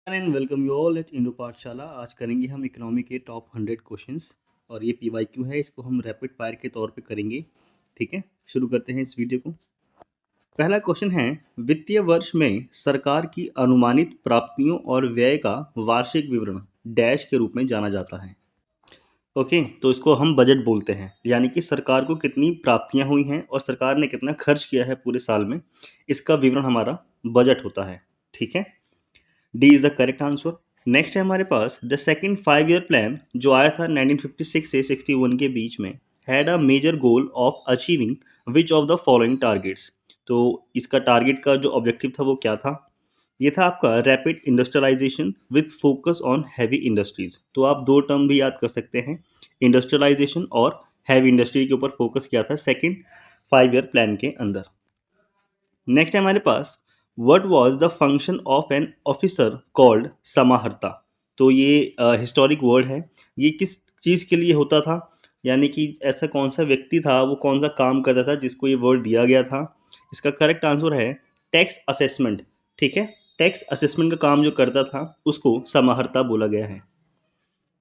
And welcome you all at Indo पाठशाला। आज करेंगे हम इकोनॉमी के टॉप 100 क्वेश्चंस और ये पीवाईक्यू है। इसको हम रैपिड फायर के तौर पे करेंगे। ठीक है, शुरू करते हैं इस वीडियो को। पहला क्वेश्चन है, वित्तीय वर्ष में सरकार की अनुमानित प्राप्तियों और व्यय का वार्षिक विवरण डैश के रूप में जाना जाता है। ओके, तो इसको हम बजट बोलते हैं, यानी कि सरकार को कितनी प्राप्तियां हुई हैं और सरकार ने कितना खर्च किया है पूरे साल में, इसका विवरण हमारा बजट होता है। ठीक है, D is the correct answer. Next है हमारे पास द सेकंड 5 ईयर प्लान जो आया था 1956 से 61 के बीच में, had a major goal of achieving which of the following targets. तो इसका टारगेट का जो ऑब्जेक्टिव था वो क्या था? ये था आपका rapid industrialisation with focus on heavy industries. तो आप दो टर्म भी याद कर सकते हैं, इंडस्ट्रियलाइजेशन और हैवी इंडस्ट्री के ऊपर फोकस किया था सेकंड 5 ईयर प्लान के अंदर। नेक्स्ट है हमारे पास, what was the function of an officer called समाहर्ता। तो ये हिस्टोरिक वर्ड है, ये किस चीज़ के लिए होता था, यानी कि ऐसा कौन सा व्यक्ति था, वो कौन सा काम करता था जिसको ये वर्ड दिया गया था। इसका करेक्ट आंसर है टैक्स असेसमेंट। ठीक है, टैक्स असेसमेंट का काम जो करता था उसको समाहर्ता बोला गया है।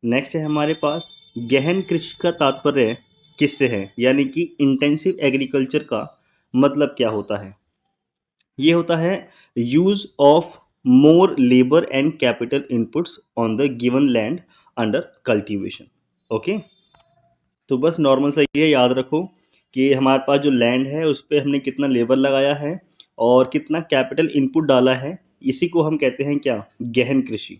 नेक्स्ट है हमारे पास, गहन कृषि का तात्पर्य किससे है, यानी कि इंटेंसिव एग्रीकल्चर का मतलब क्या होता है? ये होता है use of more labour and capital inputs on the given land under cultivation. Okay, तो बस नॉर्मल सा ये याद रखो कि हमारे पास जो लैंड है उस पर हमने कितना लेबर लगाया है और कितना कैपिटल इनपुट डाला है, इसी को हम कहते हैं क्या? गहन कृषि।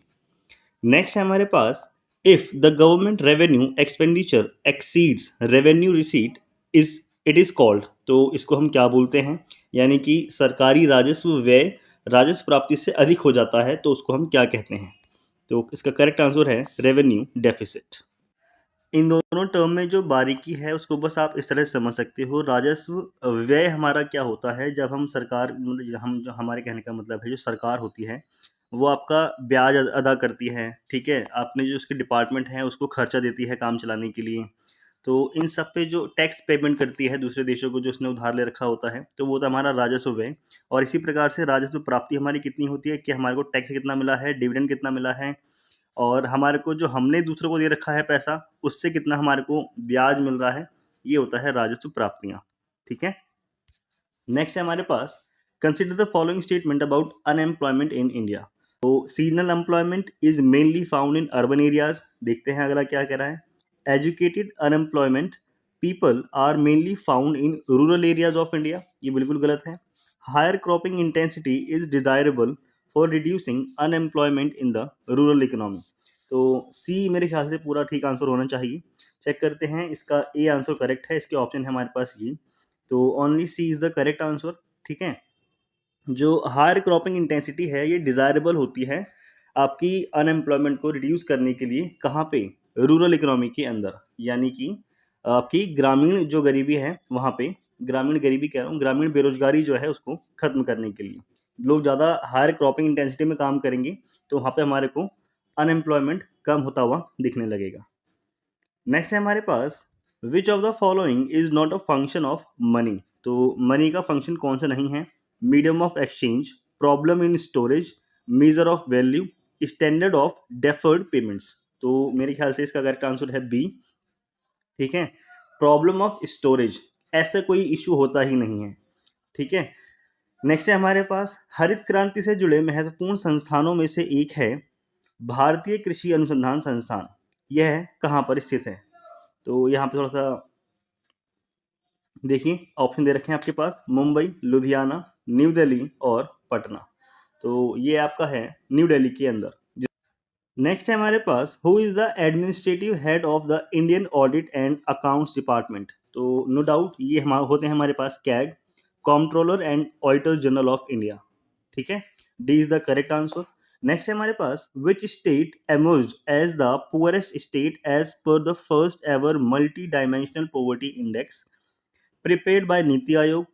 नेक्स्ट है हमारे पास, if the government revenue expenditure exceeds revenue receipt is it is called. तो इसको हम क्या बोलते हैं, यानी कि सरकारी राजस्व व्यय राजस्व प्राप्ति से अधिक हो जाता है तो उसको हम क्या कहते हैं? तो इसका करेक्ट आंसर है रेवेन्यू डेफिसिट। इन दोनों टर्म में जो बारीकी है उसको बस आप इस तरह से समझ सकते हो। राजस्व व्यय हमारा क्या होता है, जब हम सरकार मतलब हम जो हमारे कहने का मतलब है जो सरकार होती है वो आपका ब्याज अदा करती है। ठीक है, आपने जो उसके डिपार्टमेंट हैं उसको खर्चा देती है काम चलाने के लिए। तो इन सब पे जो टैक्स पेमेंट करती है दूसरे देशों को जो उसने उधार ले रखा होता है, तो वो तो हमारा राजस्व व्यय। और इसी प्रकार से राजस्व प्राप्ति हमारी कितनी होती है कि हमारे को टैक्स कितना मिला है, डिविडेंड कितना मिला है, और हमारे को जो हमने दूसरों को दे रखा है पैसा उससे कितना हमारे को ब्याज मिल रहा है, ये होता है राजस्व प्राप्तियां। ठीक है, नेक्स्ट है हमारे पास, consider the following statement about unemployment in India. तो seasonal employment is mainly found in urban areas. देखते हैं अगला क्या कह रहा है, educated unemployment people are mainly found in rural areas of India. ये बिल्कुल गलत है। Higher cropping intensity is desirable for reducing unemployment in the rural economy. तो सी मेरे ख्याल से पूरा ठीक आंसर होना चाहिए। चेक करते हैं, इसका ए आंसर करेक्ट है, इसके ऑप्शन है हमारे पास ये, तो only C is the correct answer. ठीक है, जो हायर क्रॉपिंग इंटेंसिटी है ये डिज़ायरेबल होती है आपकी अनएम्प्लॉयमेंट को रिड्यूस करने के लिए। कहाँ पे? रूरल इकोनॉमी के अंदर, यानी कि आपकी ग्रामीण जो गरीबी है वहाँ पे, ग्रामीण गरीबी कह रहा हूँ, ग्रामीण बेरोजगारी जो है उसको खत्म करने के लिए लोग ज़्यादा हायर क्रॉपिंग इंटेंसिटी में काम करेंगे तो वहाँ पे हमारे को अनएम्प्लॉयमेंट कम होता हुआ दिखने लगेगा। नेक्स्ट है हमारे पास, which of the following is not a function of money. तो मनी का फंक्शन कौन सा नहीं है? Medium of exchange, problem in storage, measure of value, standard of deferred payments. तो मेरे ख्याल से इसका करेक्ट आंसर है बी। ठीक है, प्रॉब्लम ऑफ स्टोरेज, ऐसा कोई इशू होता ही नहीं है। ठीक है, नेक्स्ट है हमारे पास, हरित क्रांति से जुड़े महत्वपूर्ण संस्थानों में से एक है भारतीय कृषि अनुसंधान संस्थान। यह कहाँ पर स्थित है? तो यहाँ पे थोड़ा सा देखिए, ऑप्शन दे रखे हैं आपके पास, मुंबई, लुधियाना, न्यू दिल्ली और पटना। तो ये आपका है न्यू दिल्ली के अंदर। नेक्स्ट है हमारे पास, who is the administrative head of the Indian audit and accounts department. तो नो डाउट ये हम होते हैं हमारे पास CAG, comptroller and auditor general of India. ठीक है, D is the correct answer. Next है हमारे पास, which state emerge as the poorest state as per the first ever multi dimensional poverty index prepared by NITI Aayog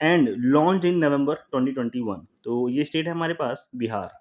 and launch in नवंबर 2021। तो ये state है हमारे पास बिहार।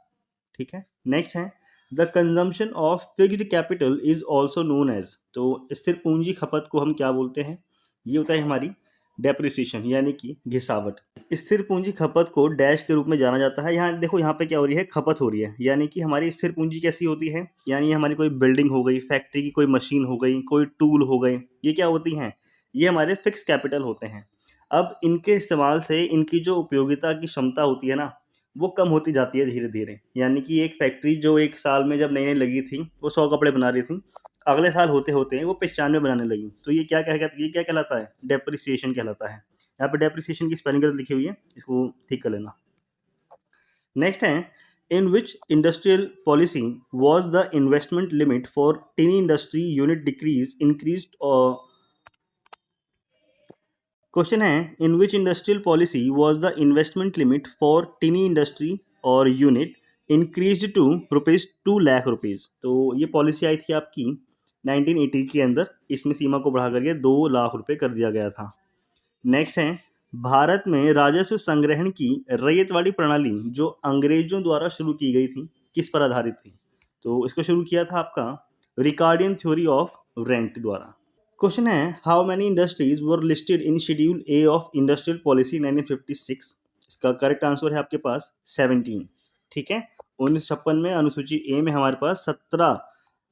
ठीक है, नेक्स्ट है, the consumption of fixed capital is also known as. तो स्थिर पूंजी खपत को हम क्या बोलते हैं? ये होता है हमारी डेप्रिसिएशन यानी कि घिसावट। स्थिर पूंजी खपत को डैश के रूप में जाना जाता है। यहाँ देखो, यहाँ पे क्या हो रही है, खपत हो रही है, यानी कि हमारी स्थिर पूंजी कैसी होती है, यानी हमारी कोई बिल्डिंग हो गई, फैक्ट्री की कोई मशीन हो गई, कोई टूल हो गए, ये क्या होती हैं, ये हमारे फिक्स कैपिटल होते हैं। अब इनके इस्तेमाल से इनकी जो उपयोगिता की क्षमता होती है ना, वो कम होती जाती है धीरे धीरे। यानी कि एक फैक्ट्री जो एक साल में जब नई नई लगी थी वो 100 कपड़े बना रही थी, अगले साल होते होते वो 95 बनाने लगी, तो ये क्या कहेगा, ये क्या कहलाता है, डेप्रिसिएशन कहलाता है। यहाँ पे डेप्रिसिएशन की स्पेलिंग गलत लिखी हुई है, इसको ठीक कर लेना। नेक्स्ट है, in which industrial policy was the investment limit for tiny industry unit decrease increase. Question है, in which industrial policy was the investment limit for tiny industry और यूनिट इंक्रीज टू ₹2,00,000। तो ये पॉलिसी आई थी आपकी 1980 के अंदर, इसमें सीमा को बढ़ा करके 2 लाख रुपए कर दिया गया था। नेक्स्ट है, भारत में राजस्व संग्रहण की रैयतवाड़ी प्रणाली जो अंग्रेजों द्वारा शुरू की गई थी, किस पर आधारित थी, तो इसको शुरू किया था आपका रिकार्डियन थ्योरी ऑफ रेंट द्वारा। क्वेश्चन है, how many industries were listed in schedule A of industrial policy 1956। इसका करेक्ट आंसर है आपके पास 17। ठीक है, 1956 में अनुसूची ए में हमारे पास 17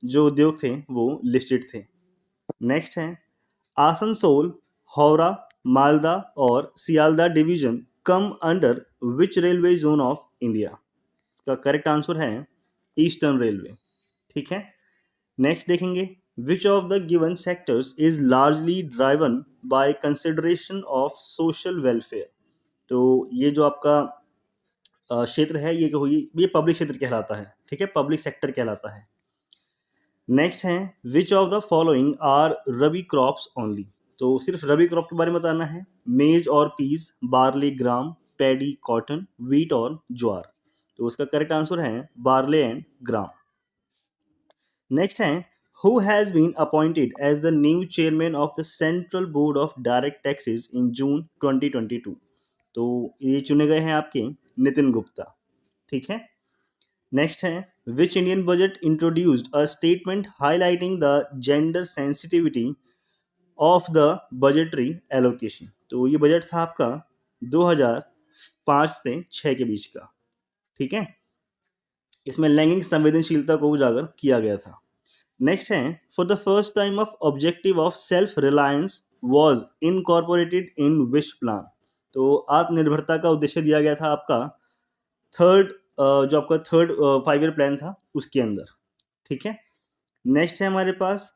जो उद्योग थे वो लिस्टेड थे। नेक्स्ट है, आसनसोल, हावड़ा, मालदा और Sealdah division come under which railway zone of India. इसका करेक्ट आंसर है ईस्टर्न रेलवे। ठीक है, नेक्स्ट देखेंगे, विच of the given sectors is largely driven by consideration of social welfare. तो ये जो आपका क्षेत्र है, ये पब्लिक क्षेत्र कहलाता है। ठीक है, पब्लिक सेक्टर कहलाता है। नेक्स्ट है, which of the following are rabi crops only. तो सिर्फ रबी क्रॉप के बारे में बताना है, मेज और peas, barley, gram, paddy, cotton, wheat और ज्वार। तो उसका करेक्ट आंसर है बार्ले एंड ग्राम। नेक्स्ट है, who has been appointed as the new chairman of the central board of direct taxes in June 2022। तो ये चुने गए हैं आपके नितिन गुप्ता। ठीक है, नेक्स्ट है, which Indian budget introduced a statement highlighting the gender sensitivity of the budgetary allocation. तो ये बजट था आपका 2005 से 6 के बीच का। ठीक है, इसमें लैंगिक संवेदनशीलता को उजागर किया गया था। नेक्स्ट है, for the first time of objective of self reliance was incorporated in which plan. तो आत्मनिर्भरता का उद्देश्य दिया गया था आपका थर्ड जो आपका थर्ड 5 ईयर प्लान था उसके अंदर। ठीक है, नेक्स्ट है हमारे पास,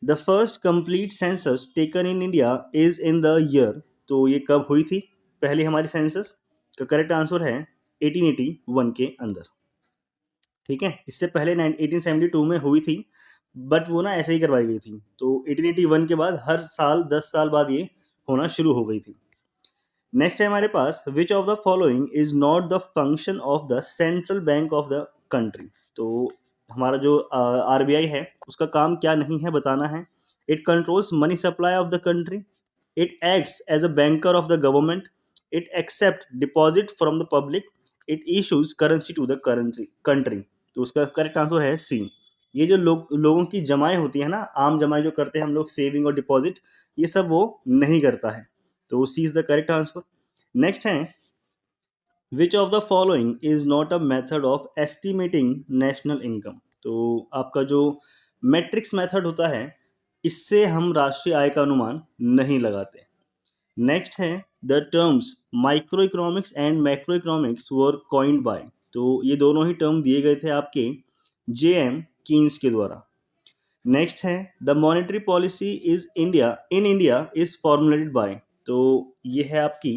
the first complete census taken in India is in the year. तो ये कब हुई थी पहले हमारी सेंसस, का करेक्ट आंसर है 1881 के अंदर। ठीक है, इससे पहले 1872 में हुई थी, बट वो ना ऐसे ही करवाई गई थी। तो 1881 के बाद हर साल 10 साल बाद ये होना शुरू हो गई थी। नेक्स्ट है हमारे पास, which of the following is not the function of the central bank of the country. तो हमारा जो आरबीआई है उसका काम क्या नहीं है बताना है। It controls money supply of the country, it acts as a banker of the government, it accept deposit from the public, it issues currency to the currency country. तो उसका करेक्ट आंसर है सी। ये जो लोगों की जमाएं होती है ना, आम जमाएं जो करते हैं हम लोग, सेविंग और डिपॉजिट, ये सब वो नहीं करता है। तो C is the correct answer. Next है, which of the following is not a method of estimating national income. तो आपका जो मैट्रिक्स मेथड होता है, इससे हम राष्ट्रीय आय का अनुमान नहीं लगाते। नेक्स्ट है, the terms micro economics and macro economics were coined by. तो ये दोनों ही टर्म दिए गए थे आपके जे.एम. कीन्स के द्वारा। नेक्स्ट है, the monetary policy is India is formulated bye. तो ये है आपकी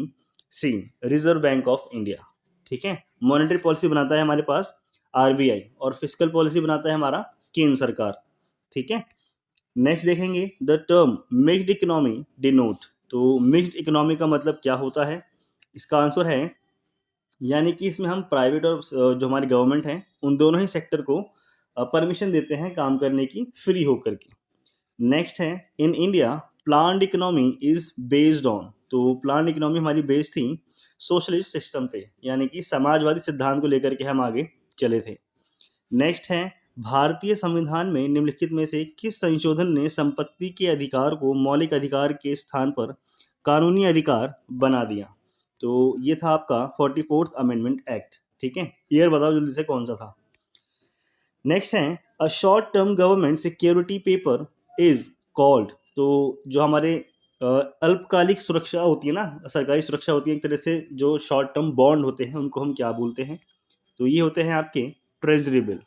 सी, रिजर्व बैंक ऑफ इंडिया। ठीक है, मॉनेटरी पॉलिसी बनाता है हमारे पास आरबीआई और फिस्कल पॉलिसी बनाता है हमारा केंद्र सरकार। ठीक है, नेक्स्ट देखेंगे, the term mixed economy denote. तो मिक्स्ड इकोनॉमी का मतलब क्या होता है, इसका आंसर है, यानी कि इसमें हम प्राइवेट और जो हमारी गवर्नमेंट है उन दोनों ही सेक्टर को परमिशन देते हैं काम करने की फ्री होकर के। नेक्स्ट है, in India planned economy is based on. तो प्लान्ड इकोनॉमी हमारी बेस्ड थी सोशलिस्ट सिस्टम पे, यानी कि समाजवादी सिद्धांत को लेकर के हम आगे चले थे। नेक्स्ट है, भारतीय संविधान में निम्नलिखित में से किस संशोधन ने संपत्ति के अधिकार को मौलिक अधिकार के स्थान पर कानूनी अधिकार बना दिया। तो ये था आपका 44th अमेंडमेंट एक्ट। ठीक है, ईयर बताओ जल्दी से कौन सा था। नेक्स्ट है a short term government security paper is called. तो जो हमारे अल्पकालिक सुरक्षा होती है ना, सरकारी सुरक्षा होती है एक तरह से, जो शॉर्ट टर्म बॉन्ड होते हैं उनको हम क्या बोलते हैं? तो ये होते हैं आपके ट्रेजरी बिल।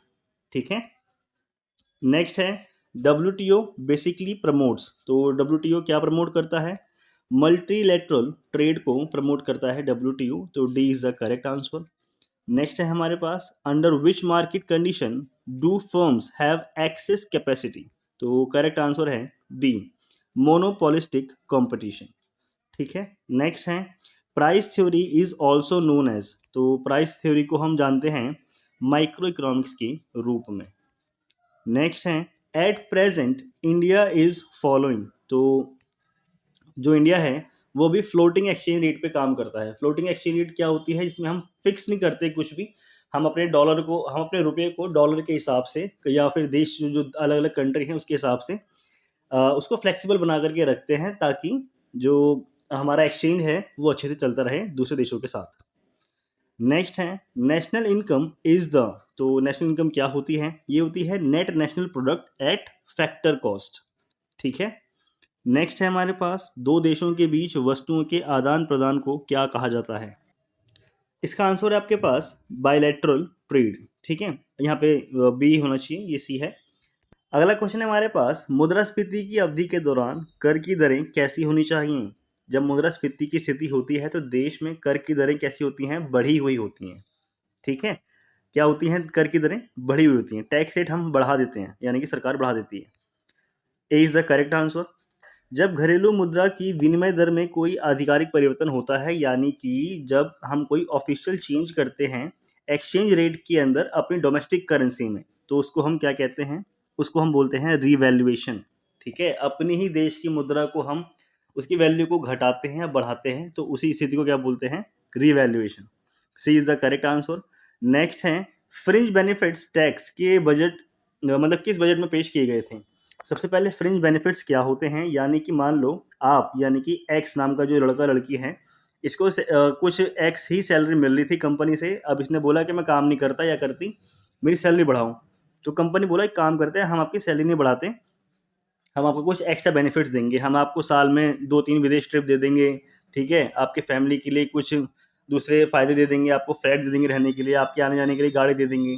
ठीक है, नेक्स्ट है WTO बेसिकली प्रमोट्स। तो WTO क्या प्रमोट करता है? मल्टीलेटरल ट्रेड को प्रमोट करता है WTO। तो D is the correct answer. Next है हमारे पास under which market condition do firms have excess capacity. तो करेक्ट आंसर है बी, मोनोपोलिस्टिक कंपटीशन। ठीक है, नेक्स्ट है price theory is also known as. तो प्राइस थ्योरी को हम जानते हैं माइक्रो इकोनॉमिक्स के रूप में। नेक्स्ट है at present India is following. तो जो इंडिया है वो भी फ्लोटिंग एक्सचेंज रेट पे काम करता है। फ्लोटिंग एक्सचेंज रेट क्या होती है? जिसमें हम फिक्स नहीं करते कुछ भी, हम अपने रुपये को डॉलर के हिसाब से या फिर देश जो अलग अलग कंट्री हैं उसके हिसाब से उसको फ्लेक्सिबल बना करके रखते हैं, ताकि जो हमारा एक्सचेंज है वो अच्छे से चलता रहे दूसरे देशों के साथ। नेक्स्ट है नेशनल इनकम इज द। तो नेशनल इनकम क्या होती है? ये होती है net national product at factor cost. ठीक है, नेक्स्ट है हमारे पास दो देशों के बीच वस्तुओं के आदान प्रदान को क्या कहा जाता है? इसका आंसर है आपके पास बायलैटरल ट्रेड। ठीक है, यहाँ पे बी होना चाहिए, ये सी है। अगला क्वेश्चन है हमारे पास मुद्रास्फीति की अवधि के दौरान कर की दरें कैसी होनी चाहिए? जब मुद्रास्फीति की स्थिति होती है तो देश में कर की दरें कैसी होती हैं? बढ़ी हुई होती हैं। ठीक है, क्या होती हैं? कर की दरें बढ़ी हुई होती हैं। टैक्स रेट हम बढ़ा देते हैं, यानी कि सरकार बढ़ा देती है। ए इज द करेक्ट आंसर। जब घरेलू मुद्रा की विनिमय दर में कोई आधिकारिक परिवर्तन होता है, यानी कि जब हम कोई ऑफिशियल चेंज करते हैं एक्सचेंज रेट के अंदर अपनी डोमेस्टिक करेंसी में, तो उसको हम क्या कहते हैं? उसको हम बोलते हैं रीवैल्यूएशन। ठीक है, अपनी ही देश की मुद्रा को हम उसकी वैल्यू को घटाते हैं या बढ़ाते हैं, तो उसी स्थिति को क्या बोलते हैं? Revaluation. C is the correct answer. Next है फ्रिंज बेनिफिट्स टैक्स के बजट मतलब किस बजट में पेश किए गए थे? सबसे पहले फ्रिंज बेनिफिट्स क्या होते हैं? यानी कि मान लो आप, यानी कि एक्स नाम का जो लड़का लड़की है, इसको कुछ एक्स ही सैलरी मिल रही थी कंपनी से। अब इसने बोला कि मैं काम नहीं करता या करती, मेरी सैलरी बढ़ाओ। तो कंपनी बोला एक काम करते हैं, हम आपकी सैलरी नहीं बढ़ाते, हम आपको कुछ एक्स्ट्रा बेनिफिट्स देंगे, हम आपको साल में 2-3 विदेश ट्रिप दे देंगे। ठीक है, आपके फैमिली के लिए कुछ दूसरे फ़ायदे दे देंगे, आपको फ्लैट दे देंगे रहने के लिए, आपके आने जाने के लिए गाड़ी दे देंगे।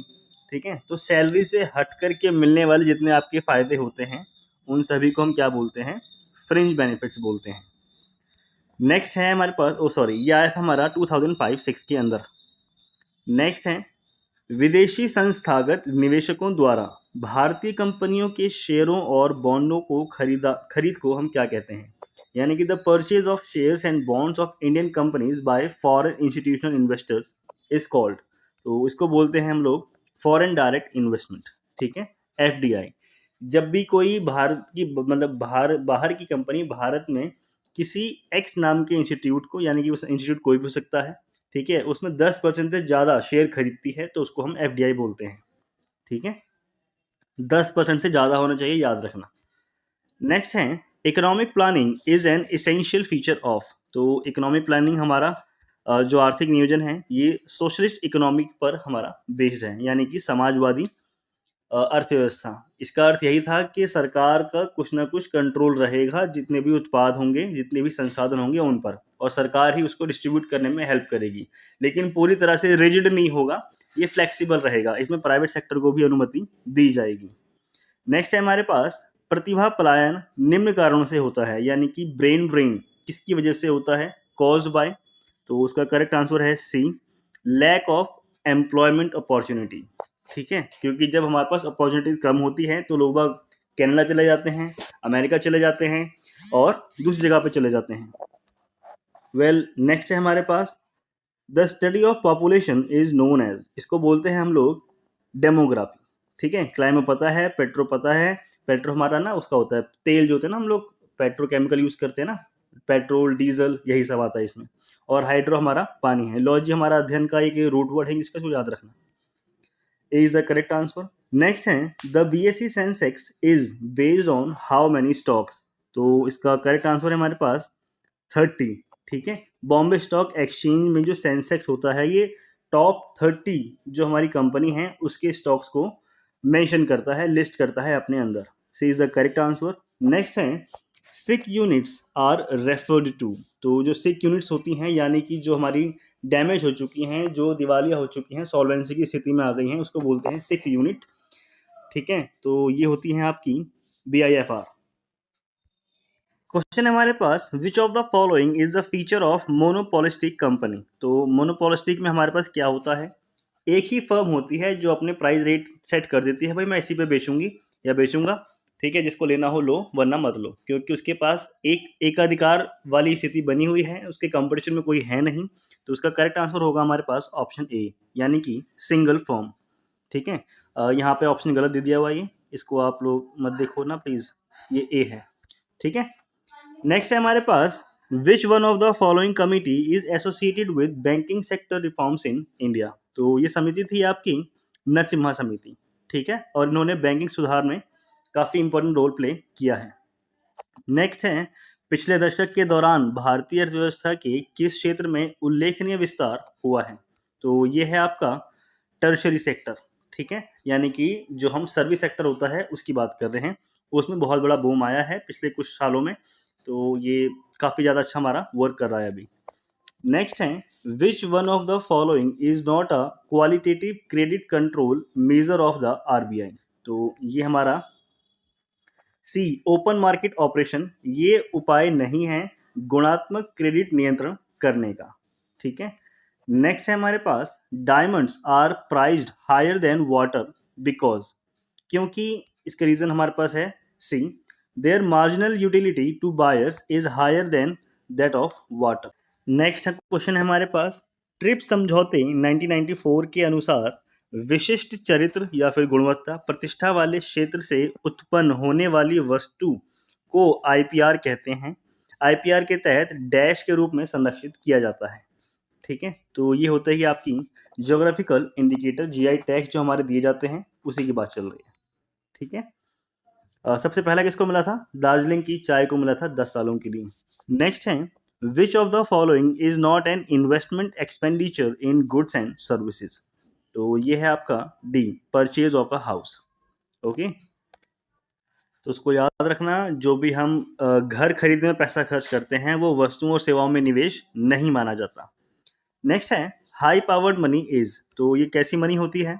ठीक है, तो सैलरी से हट कर के मिलने वाले जितने आपके फ़ायदे होते हैं उन सभी को हम क्या बोलते हैं? फ्रिंज बेनिफिट्स बोलते हैं। नेक्स्ट है हमारे पास, ओ सॉरी, ये आया था हमारा 2005-6 के अंदर। नेक्स्ट है विदेशी संस्थागत निवेशकों द्वारा भारतीय कंपनियों के शेयरों और बॉन्डों को खरीद को हम क्या कहते हैं? यानी कि the purchase of shares and bonds of Indian companies by foreign institutional investors is called. तो इसको बोलते हैं हम लोग फॉरेन डायरेक्ट इन्वेस्टमेंट। ठीक है, FDI। जब भी कोई भारत की मतलब बाहर की कंपनी भारत में किसी एक्स नाम के इंस्टीट्यूट को, यानी कि उस इंस्टीट्यूट कोई भी हो सकता है, ठीक है, उसमें 10% से ज़्यादा शेयर खरीदती है तो उसको हम FDI बोलते हैं। ठीक है, 10% से ज़्यादा होना चाहिए, याद रखना। नेक्स्ट है economic planning is an essential feature of. तो इकोनॉमिक प्लानिंग हमारा जो आर्थिक नियोजन है ये सोशलिस्ट इकोनॉमिक पर हमारा बेस्ड है, यानी कि समाजवादी अर्थव्यवस्था। इसका अर्थ यही था कि सरकार का कुछ ना कुछ कंट्रोल रहेगा, जितने भी उत्पाद होंगे, जितने भी संसाधन होंगे उन पर, और सरकार ही उसको डिस्ट्रीब्यूट करने में हेल्प करेगी। लेकिन पूरी तरह से रिजिड नहीं होगा, ये फ्लेक्सिबल रहेगा, इसमें प्राइवेट सेक्टर को भी अनुमति दी जाएगी। नेक्स्ट है हमारे पास प्रतिभा पलायन निम्न कारणों से होता है, यानी कि ब्रेन ड्रेन किसकी वजह से होता है? Caused by. तो उसका करेक्ट आंसर है सी, लैक ऑफ एम्प्लॉयमेंट अपॉर्चुनिटी। ठीक है, क्योंकि जब हमारे पास अपॉर्चुनिटीज कम होती हैं तो लोग बाग कनाडा चले जाते हैं, अमेरिका चले जाते हैं और दूसरी जगह पे चले जाते हैं। वेल, नेक्स्ट है हमारे पास the study of population is known as. इसको बोलते हैं हम लोग डेमोग्राफी। ठीक है, क्लाइमा पता है, पेट्रो पता है। पेट्रो हमारा ना उसका होता है तेल जो होता है ना, हम लोग पेट्रोकेमिकल यूज करते हैं ना, पेट्रोल डीजल यही सब आता है इसमें। और हाइड्रो हमारा पानी है। लॉजी हमारा अध्ययन का एक रूट वर्ड है, इसका याद रखना। A is the correct answer. Next है the BSE Sensex is based on how many stocks. तो इसका करेक्ट आंसर है हमारे पास 30, ठीक है। बॉम्बे स्टॉक एक्सचेंज में जो सेंसेक्स होता है ये टॉप 30 जो हमारी कंपनी है उसके स्टॉक्स को मेंशन करता है, लिस्ट करता है अपने अंदर। C is the correct answer. Next है sick units are referred to. तो जो सिक यूनिट्स होती हैं यानी कि जो हमारी डैमेज हो चुकी हैं, जो दिवालिया हो चुकी हैं, सॉल्वेंसी की स्थिति में आ गई हैं, उसको बोलते हैं सिक यूनिट, ठीक है। तो ये होती हैं आपकी BIFR। क्वेश्चन है हमारे पास, which of the following is the feature of monopolistic company. तो मोनोपोलिस्टिक में हमारे पास क्या होता है, एक ही फर्म होती है जो अपने प्राइस रेट सेट कर देती है, भाई मैं इसी पे बेचूंगी या बेचूंगा, ठीक है, जिसको लेना हो लो वरना मत लो, क्योंकि उसके पास एक एकाधिकार वाली स्थिति बनी हुई है, उसके कंपटीशन में कोई है नहीं। तो उसका करेक्ट आंसर होगा हमारे पास ऑप्शन ए, यानी कि सिंगल फर्म, ठीक है। यहाँ पे ऑप्शन गलत दे दिया हुआ है, ये इसको आप लोग मत देखो ना प्लीज, ये ए है, ठीक है। नेक्स्ट है हमारे पास, which one of the following committee is associated with banking sector reforms in India. तो ये समिति थी आपकी नरसिम्हा समिति, ठीक है, और इन्होंने बैंकिंग सुधार में काफी इंपॉर्टेंट रोल प्ले किया है। नेक्स्ट है, पिछले दशक के दौरान भारतीय अर्थव्यवस्था के किस क्षेत्र में उल्लेखनीय विस्तार हुआ है। तो ये है आपका टर्शरी सेक्टर, ठीक है, यानी कि जो हम सर्विस सेक्टर होता है उसकी बात कर रहे हैं, उसमें बहुत बड़ा बूम आया है पिछले कुछ सालों में। तो ये काफ़ी ज़्यादा अच्छा हमारा वर्क कर रहा है अभी। नेक्स्ट है, विच one of the following is not a qualitative credit control measure of the RBI। तो ये हमारा सी, ओपन मार्केट ऑपरेशन, ये उपाय नहीं है गुणात्मक क्रेडिट नियंत्रण करने का, ठीक है। नेक्स्ट है हमारे पास, diamonds are prized higher than water because, क्योंकि इसका रीजन हमारे पास है C, their marginal utility to buyers is higher than that of water. Next question है हमारे पास, ट्रिप समझौते 1994 के अनुसार विशिष्ट चरित्र या फिर गुणवत्ता प्रतिष्ठा वाले क्षेत्र से उत्पन्न होने वाली वस्तु को IPR कहते हैं। IPR के तहत डैश के रूप में संरक्षित किया जाता है, ठीक है। तो ये होता है कि आपकी ज्योग्राफिकल इंडिकेटर GI टैग्स जो हमारे दिए जाते हैं उसी की बात चल रही है, ठीक है। सबसे पहला किसको मिला था, दार्जिलिंग की चाय को मिला था 10 सालों के लिए। नेक्स्ट है, which of the following is not an investment expenditure in goods and services. तो ये है आपका D, purchase of a house, okay. तो उसको याद रखना, जो भी हम घर खरीदने में पैसा खर्च करते हैं वो वस्तुओं और सेवाओं में निवेश नहीं माना जाता। नेक्स्ट है, हाई पावर्ड मनी इज, तो ये कैसी मनी होती है,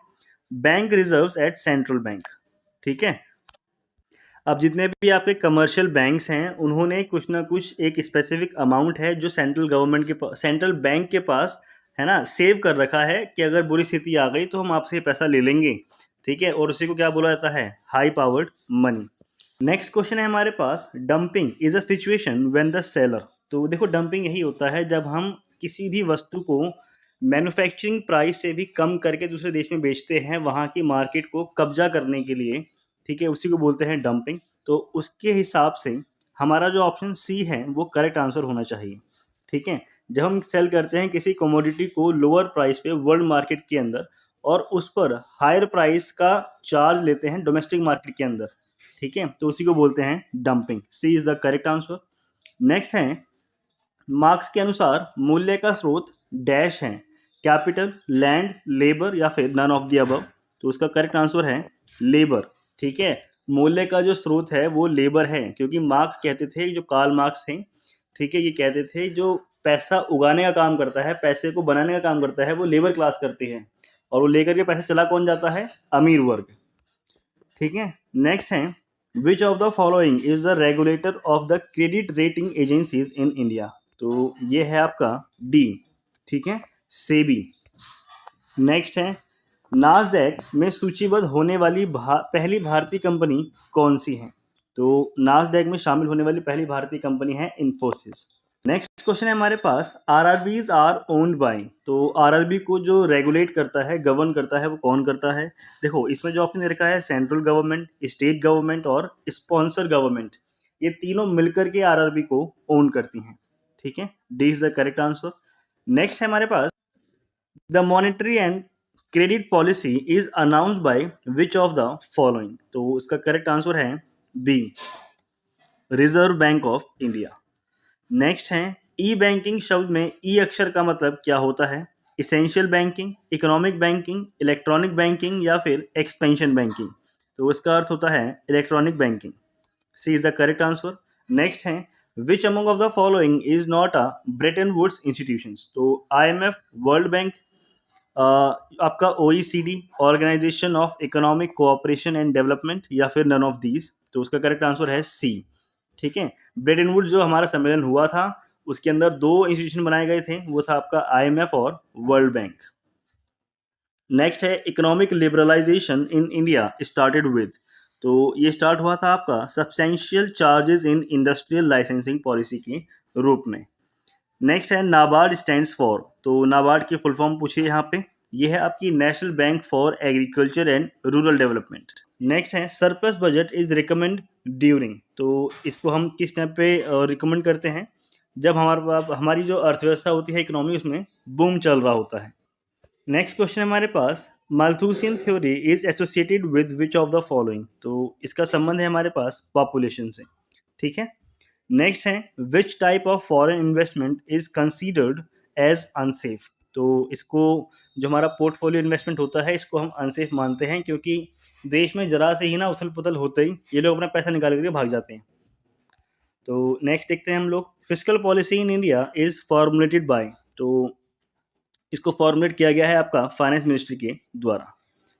bank reserves at central bank, ठीक है। अब जितने भी आपके कमर्शियल बैंक्स हैं उन्होंने कुछ ना कुछ एक स्पेसिफिक अमाउंट है जो सेंट्रल गवर्नमेंट के सेंट्रल बैंक के पास है ना, सेव कर रखा है कि अगर बुरी स्थिति आ गई तो हम आपसे पैसा ले लेंगे, ठीक है, और उसी को क्या बोला जाता है, high powered money. Next question है हमारे पास, dumping is a situation when the seller. तो देखो डंपिंग यही होता है जब हम किसी भी वस्तु को मैन्युफैक्चरिंग प्राइस से भी कम करके दूसरे देश में बेचते हैं वहाँ की मार्केट को कब्जा करने के लिए, ठीक है, उसी को बोलते हैं डंपिंग। तो उसके हिसाब से हमारा जो ऑप्शन सी है वो करेक्ट आंसर होना चाहिए, ठीक है। जब हम सेल करते हैं किसी कमोडिटी को लोअर प्राइस पे वर्ल्ड मार्केट के अंदर और उस पर हायर प्राइस का चार्ज लेते हैं डोमेस्टिक मार्केट के अंदर, ठीक है, तो उसी को बोलते हैं dumping. C is the correct answer. Next है, मार्क्स के अनुसार मूल्य का स्रोत डैश है, कैपिटल, लैंड, लेबर या फिर नन ऑफ द अबव। तो उसका करेक्ट आंसर है लेबर, ठीक है। मूल्य का जो स्रोत है वो लेबर है, क्योंकि मार्क्स कहते थे, जो कार्ल मार्क्स थे, ठीक है, ये कहते थे जो पैसा उगाने का काम करता है, पैसे को बनाने का काम करता है, वो लेबर क्लास करती है, और वो लेकर के पैसा चला कौन जाता है, अमीर वर्ग, ठीक है। नेक्स्ट है, which of the following is the regulator of the credit rating agencies in India. तो ये है आपका डी, ठीक है, सेबी। नेक्स्ट है, नास्डैक में सूचीबद्ध होने वाली पहली भारतीय कंपनी कौन सी है। तो नास्डैक में शामिल होने वाली पहली भारतीय कंपनी है इन्फोसिस। नेक्स्ट क्वेश्चन है हमारे पास, RRBs आर ओन्ड बाय। तो RRB को जो रेगुलेट करता है, गवर्न करता है, वो कौन करता है। देखो इसमें जो ऑप्शन दे रखा है, सेंट्रल गवर्नमेंट, स्टेट गवर्नमेंट और स्पॉन्सर गवर्नमेंट, ये तीनों मिलकर के RRB को ओन करती हैं, ठीक है, D is the correct answer. Next है हमारे पास, the monetary and credit policy is announced by which of the following. तो इसका करेक्ट आंसर है B, reserve bank of India. Next है ई बैंकिंग शब्द में ई अक्षर का मतलब क्या होता है? Essential banking, economic banking, electronic banking या फिर एक्सपेंशन बैंकिंग। तो इसका अर्थ होता है electronic banking. C is the correct answer. Next है which among of the following is not a Bretton Woods institutions? तो आईएमएफ, वर्ल्ड बैंक, आपका OECD, organisation of economic cooperation and development या फिर नन ऑफ दीज। तो उसका correct answer है सी। ठीक है, ब्रेटन वुड्स जो हमारा सम्मेलन हुआ था उसके अंदर दो इंस्टीट्यूशन बनाए गए थे, वो था आपका आईएमएफ और वर्ल्ड बैंक। नेक्स्ट है economic liberalisation in India started with? तो ये स्टार्ट हुआ था आपका substantial charges in industrial licensing policy के रूप में। नेक्स्ट है नाबार्ड स्टैंड्स फॉर? तो नाबार्ड की फुल फॉर्म पूछिए यहाँ पे, ये है आपकी national bank for agriculture and rural development. Next है surplus budget is recommend during? तो इसको हम किस टाइम पे रिकमेंड करते हैं? जब हमारी जो अर्थव्यवस्था होती है, इकोनॉमी, उसमें बूम चल रहा होता है। नेक्स्ट क्वेश्चन है हमारे पास, Malthusian theory is associated with which of the following? तो इसका संबंध है हमारे पास पॉपुलेशन से। ठीक है, नेक्स्ट है which type of foreign investment is considered as unsafe? तो इसको, जो हमारा पोर्टफोलियो इन्वेस्टमेंट होता है, इसको हम अनसेफ मानते हैं क्योंकि देश में जरा से ही ना उथल पुथल होते ही ये लोग अपना पैसा निकाल करके भाग जाते हैं। तो नेक्स्ट देखते हैं हम लोग, physical policy in India is formulated bye? तो इसको फॉर्मुलेट किया गया है आपका फाइनेंस मिनिस्ट्री के द्वारा,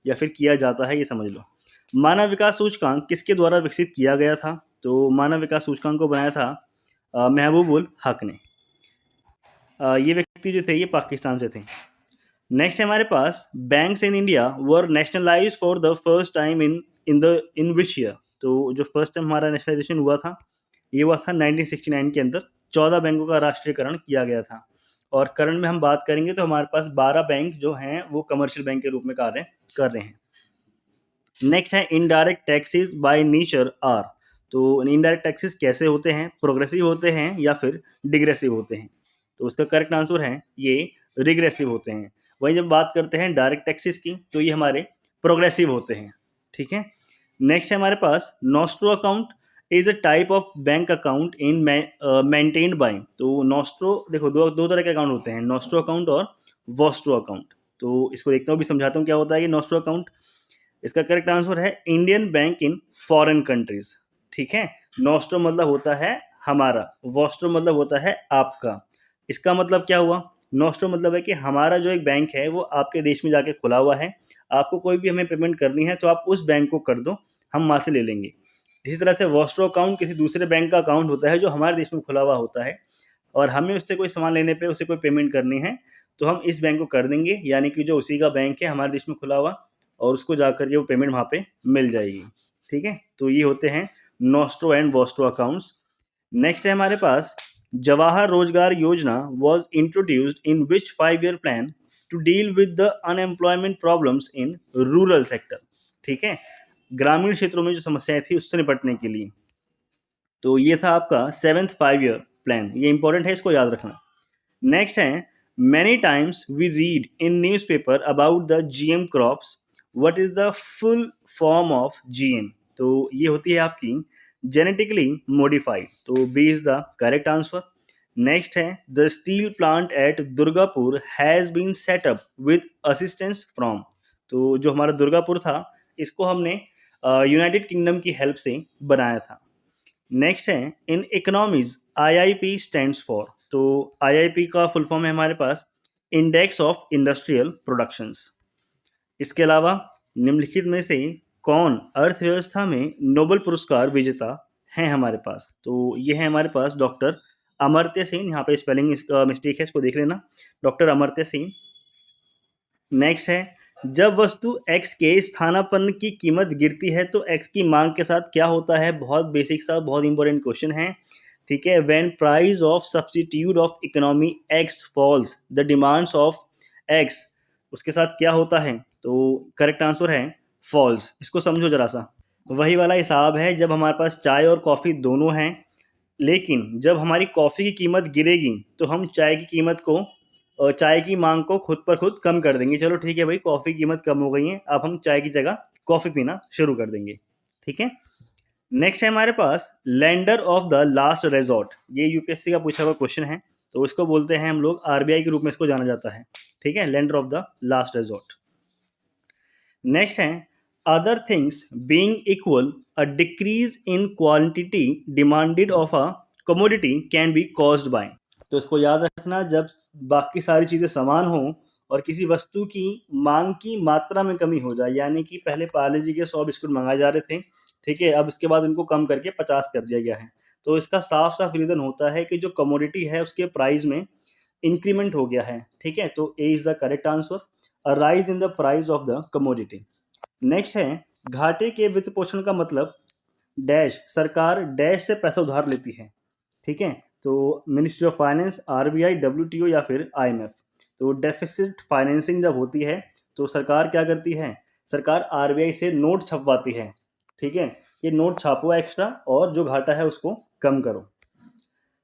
या फिर किया जाता है, ये समझ लो। मानव विकास सूचकांक किसके द्वारा विकसित किया गया था? तो मानव विकास सूचकांक को बनाया था महबूब उल हक ने। ये व्यक्ति जो थे ये पाकिस्तान से थे। नेक्स्ट है हमारे पास, banks in India were nationalise for the first time in which year? तो जो फर्स्ट टाइम हमारा नेशनलाइजेशन हुआ था, ये हुआ था 1969 के अंदर। 14 बैंकों का राष्ट्रीयकरण किया गया था। और करंट में हम बात करेंगे तो हमारे पास 12 बैंक जो हैं वो कमर्शियल बैंक के रूप में कार्य कर रहे हैं। नेक्स्ट है indirect taxes by nature are? तो इनडायरेक्ट टैक्सेस कैसे होते हैं? प्रोग्रेसिव होते हैं या फिर डिग्रेसिव होते हैं? तो उसका करेक्ट आंसर है ये रिग्रेसिव होते हैं। वहीं जब बात करते हैं डायरेक्ट टैक्सेस की तो ये हमारे प्रोग्रेसिव होते हैं। ठीक है, नेक्स्ट है हमारे पास nostro account is a type of bank account in maintained by? तो नॉस्ट्रो, देखो दो तरह के अकाउंट होते हैं, नॉस्ट्रो अकाउंट और वॉस्ट्रो अकाउंट। तो इसको देखता हूँ, भी समझाता हूँ क्या होता है ये नॉस्ट्रो अकाउंट। इसका करेक्ट आंसर है Indian bank in foreign countries. ठीक है, नॉस्ट्रो मतलब होता है हमारा, वॉस्ट्रो मतलब होता है आपका। इसका मतलब क्या हुआ? नॉस्ट्रो मतलब है कि हमारा जो एक बैंक है वो आपके देश में जाके खुला हुआ है, आपको कोई भी हमें पेमेंट करनी है तो आप उस बैंक को कर दो, हम वहाँ से ले लेंगे। इसी तरह से वॉस्ट्रो अकाउंट किसी दूसरे बैंक का अकाउंट होता है जो हमारे देश में खुला हुआ होता है, और हमें उससे कोई सामान लेने पे, उसे कोई पेमेंट करनी है तो हम इस बैंक को कर देंगे, यानी कि जो उसी का बैंक है हमारे देश में खुला हुआ, और उसको जाकर के वो पेमेंट वहाँ पे मिल जाएगी। ठीक है, तो ये होते हैं nostro and vostro accounts. Next है हमारे पास, Jawahar Rozgar Yojana was introduced in which 5-year plan to deal with the unemployment problems in rural sector? ठीक है, ग्रामीण क्षेत्रों में जो समस्याएं थी उससे निपटने के लिए। तो ये था आपका 7th 5-year प्लान, ये इंपॉर्टेंट है, इसको याद रखना। नेक्स्ट है, many times we read in newspaper about the GM crops, what is the full form of GM? तो ये होती है आपकी जेनेटिकली मॉडिफाइड। तो B is the correct answer. Next है, the steel plant at Durgapur has been set up with assistance from? तो जो हमारा दुर्गापुर था इसको हमने यूनाइटेड किंगडम की हेल्प से बनाया था। नेक्स्ट है, इन इकोनॉमीज आईआईपी स्टैंड्स फॉर? तो आईआईपी का फुल फॉर्म है हमारे पास इंडेक्स ऑफ इंडस्ट्रियल प्रोडक्शंस। इसके अलावा निम्नलिखित में से कौन अर्थव्यवस्था में नोबेल पुरस्कार विजेता हैं हमारे पास? तो ये है हमारे पास डॉक्टर अमर्त्य सेन, यहाँ पे स्पेलिंग मिस्टेक है, इसको देख लेना, डॉक्टर अमर्त्य सेन। नेक्स्ट है, जब वस्तु x के स्थानापन्न की कीमत गिरती है तो x की मांग के साथ क्या होता है? बहुत बेसिक सा, बहुत इंपॉर्टेंट क्वेश्चन है। ठीक है, when price of substitute of economy x falls the demands of x, उसके साथ क्या होता है? तो करेक्ट आंसर है फॉल्स। इसको समझो जरा सा, वही वाला हिसाब है जब हमारे पास चाय और कॉफ़ी दोनों हैं, लेकिन जब हमारी कॉफ़ी की कीमत गिरेगी तो हम चाय की कीमत को और चाय की मांग को खुद पर खुद कम कर देंगे। चलो ठीक है भाई, कॉफ़ी की कीमत कम हो गई है, अब हम चाय की जगह कॉफ़ी पीना शुरू कर देंगे। ठीक है, नेक्स्ट है हमारे पास lender of the last resort. ये यूपीएससी का पूछा हुआ क्वेश्चन है, तो इसको बोलते हैं हम लोग, आरबीआई के रूप में इसको जाना जाता है, ठीक है, lender of the last resort. Next है other things being equal a decrease in quantity demanded of a commodity can be caused by. तो इसको याद रखना, जब बाकी सारी चीज़ें समान हों और किसी वस्तु की मांग की मात्रा में कमी हो जाए, यानी कि पहले पार्ले जी के 100 बिस्कुट मंगाए जा रहे थे, ठीक है, अब इसके बाद उनको कम करके 50 कर दिया गया है, तो इसका साफ साफ रीज़न होता है कि जो कमोडिटी है उसके प्राइस में इंक्रीमेंट हो गया है, ठीक है, तो A is the correct answer, a rise in the price of the commodity. Next है घाटे के वित्त पोषण का मतलब डैश, सरकार डैश से पैसा उधार लेती है, ठीक है, तो ministry of finance, RBI, WTO या फिर आईएमएफ। तो डेफिसिट फाइनेंसिंग जब होती है तो सरकार क्या करती है, सरकार आरबीआई से नोट छपवाती है, ठीक है, ये नोट छापो एक्स्ट्रा और जो घाटा है उसको कम करो।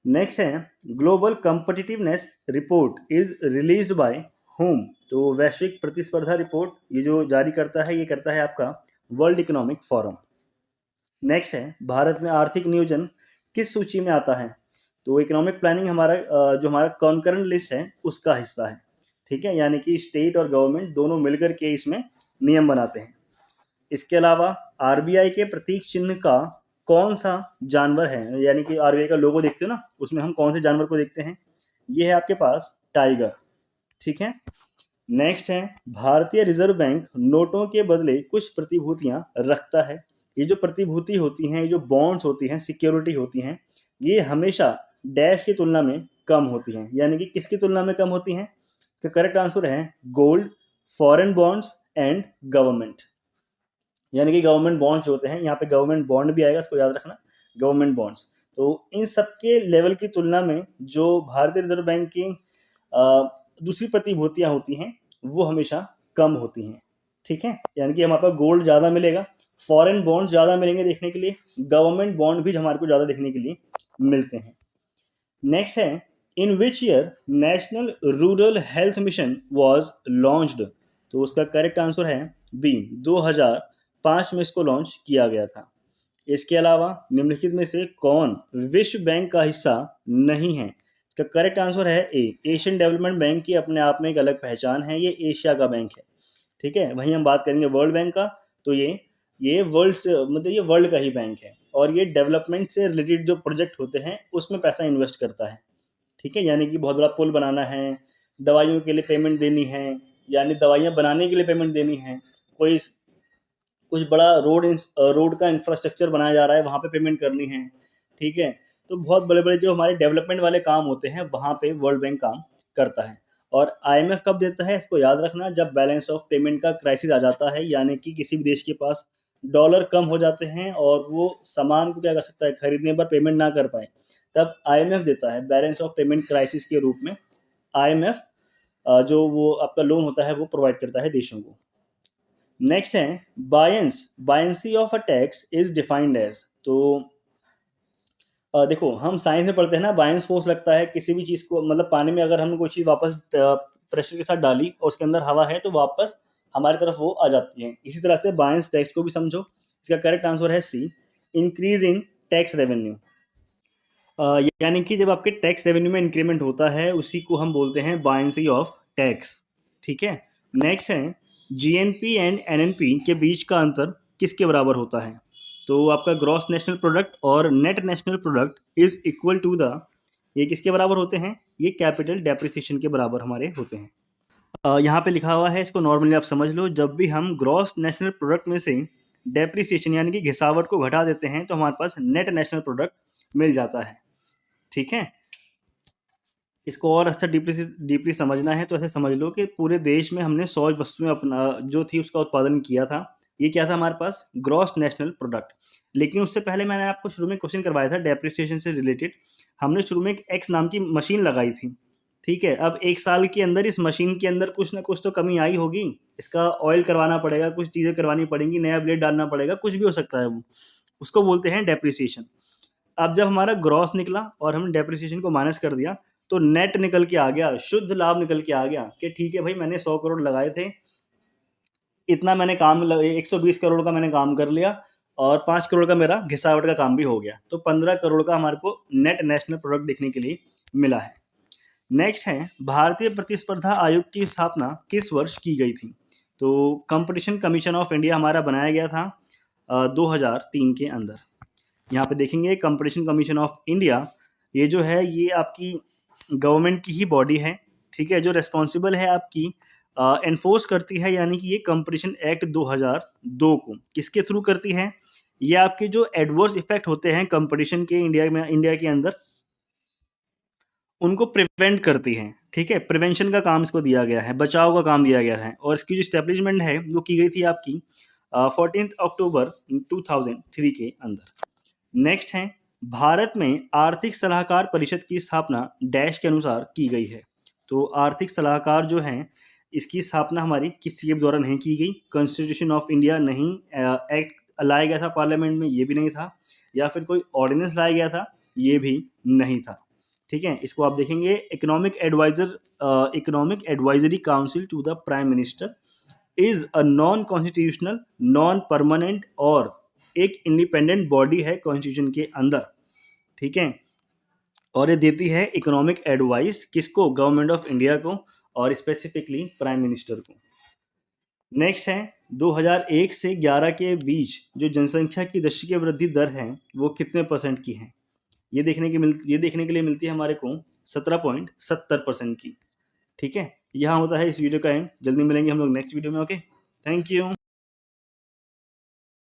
नेक्स्ट है global competitiveness report is released by home. तो वैश्विक प्रतिस्पर्धा रिपोर्ट ये जो जारी करता है, ये करता है आपका वर्ल्ड इकोनॉमिक फोरम। नेक्स्ट है भारत में आर्थिक नियोजन किस सूची में आता है। तो इकोनॉमिक प्लानिंग हमारा जो हमारा कॉन्करेंट लिस्ट है उसका हिस्सा है, ठीक है, यानी कि स्टेट और गवर्नमेंट दोनों मिलकर के इसमें नियम बनाते हैं। इसके अलावा आरबीआई के प्रतीक चिन्ह का कौन सा जानवर है, यानी कि आरबीआई का लोगो देखते हो ना, उसमें हम कौन से जानवर को देखते हैं, ये है आपके पास टाइगर, ठीक है। नेक्स्ट है भारतीय रिजर्व बैंक नोटों के बदले कुछ प्रतिभूतियां रखता है। ये जो प्रतिभूति होती हैं, ये जो बॉन्ड्स होती हैं, सिक्योरिटी होती हैं, ये हमेशा डैश की तुलना में कम होती हैं, यानी कि किसकी तुलना में कम होती हैं, तो करेक्ट आंसर है gold, foreign bonds and government. यानी कि गवर्नमेंट बॉन्ड्स होते हैं, यहाँ पे गवर्नमेंट बॉन्ड भी आएगा, इसको याद रखना, गवर्नमेंट बॉन्ड्स। तो इन सबके लेवल की तुलना में जो भारतीय रिजर्व बैंक की दूसरी प्रतिभूतियां होती हैं वो हमेशा कम होती हैं, ठीक है, यानी कि हमारे पास गोल्ड ज़्यादा मिलेगा, फॉरेन बॉन्ड ज़्यादा मिलेंगे देखने के लिए, गवर्नमेंट बॉन्ड भी हमारे को ज़्यादा देखने के लिए मिलते हैं। नेक्स्ट है in which year national rural health mission was launched. तो उसका करेक्ट आंसर है बी, 2005 में इसको लॉन्च किया गया था। इसके अलावा निम्नलिखित में से कौन विश्व बैंक का हिस्सा नहीं है। इसका करेक्ट आंसर है ए, एशियन डेवलपमेंट बैंक की अपने आप में एक अलग पहचान है, ये एशिया का बैंक है, ठीक है। वहीं हम बात करेंगे वर्ल्ड बैंक का, तो ये वर्ल्ड से मतलब ये वर्ल्ड का ही बैंक है और ये डेवलपमेंट से रिलेटेड जो प्रोजेक्ट होते हैं उसमें पैसा इन्वेस्ट करता है, ठीक है, यानी कि बहुत बड़ा पुल बनाना है, दवाइयों के लिए पेमेंट देनी है, यानी दवाइयाँ बनाने के लिए पेमेंट देनी है, कोई कुछ बड़ा रोड का इंफ्रास्ट्रक्चर बनाया जा रहा है, वहाँ पे पेमेंट करनी है, ठीक है। तो बहुत बड़े बड़े जो हमारे डेवलपमेंट वाले काम होते हैं वहाँ पे वर्ल्ड बैंक काम करता है। और आईएमएफ कब देता है, इसको याद रखना, जब बैलेंस ऑफ पेमेंट का क्राइसिस आ जाता है, यानी कि किसी भी देश के पास डॉलर कम हो जाते हैं और वो सामान को क्या कर सकता है, खरीदने पर पेमेंट ना कर पाए, तब आईएमएफ देता है बैलेंस ऑफ पेमेंट क्राइसिस के रूप में। आईएमएफ जो वो आपका लोन होता है वो प्रोवाइड करता है देशों को। नेक्स्ट है buoyancy of a tax is defined as. तो देखो हम साइंस में पढ़ते हैं ना, बायंस फोर्स लगता है किसी भी चीज़ को, मतलब पानी में अगर हमने कोई चीज़ वापस प्रेशर के साथ डाली और उसके अंदर हवा है तो वापस हमारी तरफ वो आ जाती है, इसी तरह से बायंस टैक्स को भी समझो। इसका करेक्ट आंसर है सी, इंक्रीज इन टैक्स रेवेन्यू। यानी कि जब आपके टैक्स रेवेन्यू में इंक्रीमेंट होता है उसी को हम बोलते हैं बायंसी ऑफ टैक्स, ठीक है। नेक्स्ट है जीएनपी एंड एनएनपी के बीच का अंतर किसके बराबर होता है। तो आपका ग्रॉस नेशनल प्रोडक्ट और net national product is equal to the, ये किसके बराबर होते हैं, ये कैपिटल डेप्रिसिएशन के बराबर हमारे होते हैं। यहाँ पे लिखा हुआ है, इसको नॉर्मली आप समझ लो, जब भी हम ग्रॉस नेशनल प्रोडक्ट में से डेप्रिसिएशन यानी कि घिसावट को घटा देते हैं तो हमारे पास नेट नेशनल प्रोडक्ट मिल जाता है, ठीक है। इसको और अच्छा डीपली समझना है तो ऐसे समझ लो कि पूरे देश में हमने 100 वस्तुएं अपना जो थी उसका उत्पादन किया था, ये क्या था हमारे पास, ग्रॉस नेशनल प्रोडक्ट। लेकिन उससे पहले मैंने आपको शुरू में क्वेश्चन करवाया था डेप्रिसिएशन से रिलेटेड, हमने शुरू में एक एक्स नाम की मशीन लगाई थी, ठीक है। अब 1 साल के अंदर इस मशीन के अंदर कुछ ना कुछ तो कमी आई होगी, इसका ऑयल करवाना पड़ेगा, कुछ चीज़ें करवानी पड़ेंगी, नया ब्लेड डालना पड़ेगा, कुछ भी हो सकता है, वो उसको बोलते हैं डेप्रिसिएशन। अब जब हमारा ग्रॉस निकला और हमने डेप्रिसिएशन को माइनस कर दिया तो नेट निकल के आ गया, शुद्ध लाभ निकल के आ गया कि ठीक है भाई मैंने 100 करोड़ लगाए थे, इतना मैंने काम 120 करोड़ का मैंने काम कर लिया और 5 करोड़ का मेरा घिसावट का काम भी हो गया, तो 15 करोड़ का हमारे को नेट नेशनल प्रोडक्ट देखने के लिए मिला है। नेक्स्ट है, भारतीय प्रतिस्पर्धा आयोग की स्थापना किस वर्ष की गई थी? तो कंपटीशन कमीशन ऑफ इंडिया हमारा बनाया गया था 2003 के अंदर। यहाँ पे देखेंगे कंपटीशन कमीशन ऑफ इंडिया, ये जो है ये आपकी गवर्नमेंट की ही बॉडी है, ठीक है, जो रेस्पॉन्सिबल है आपकी एनफोर्स करती है, यानी कि ये कंपटीशन एक्ट 2002 को किसके थ्रू करती है? ये आपके जो एडवर्स इफेक्ट होते हैं कंपटीशन के इंडिया के अंदर, उनको प्रिवेंट करती है, ठीक है, प्रिवेंशन का काम इसको दिया गया है, बचाव का काम दिया गया है, और इसकी जो स्टैब्लिशमेंट है वो की गई थी आपकी 14 अक्टूबर 2003 के अंदर। नेक्स्ट है, भारत में आर्थिक सलाहकार परिषद की स्थापना डैश के अनुसार की गई है? तो आर्थिक सलाहकार जो है इसकी स्थापना हमारी किस सीएम द्वारा नहीं की गई? कॉन्स्टिट्यूशन ऑफ इंडिया नहीं, एक्ट लाया गया था पार्लियामेंट में, ये भी नहीं था, या फिर कोई ऑर्डिनेंस लाया गया था, ये भी नहीं था, ठीक है। इसको आप देखेंगे, economic advisory council to the prime minister is a non constitutional, non permanent और एक इंडिपेंडेंट बॉडी है कॉन्स्टिट्यूशन के अंदर, ठीक है, और ये देती है इकोनॉमिक एडवाइस किसको? गवर्नमेंट ऑफ इंडिया को, और स्पेसिफिकली प्राइम मिनिस्टर को। नेक्स्ट है, 2001 से 11 के बीच जो जनसंख्या की दशकीय वृद्धि दर है वो कितने % की है? ये देखने के लिए मिलती है हमारे को 17.70% की, ठीक है। यहाँ होता है इस वीडियो का एंड। जल्दी मिलेंगे हम लोग नेक्स्ट वीडियो में। Okay, thank you.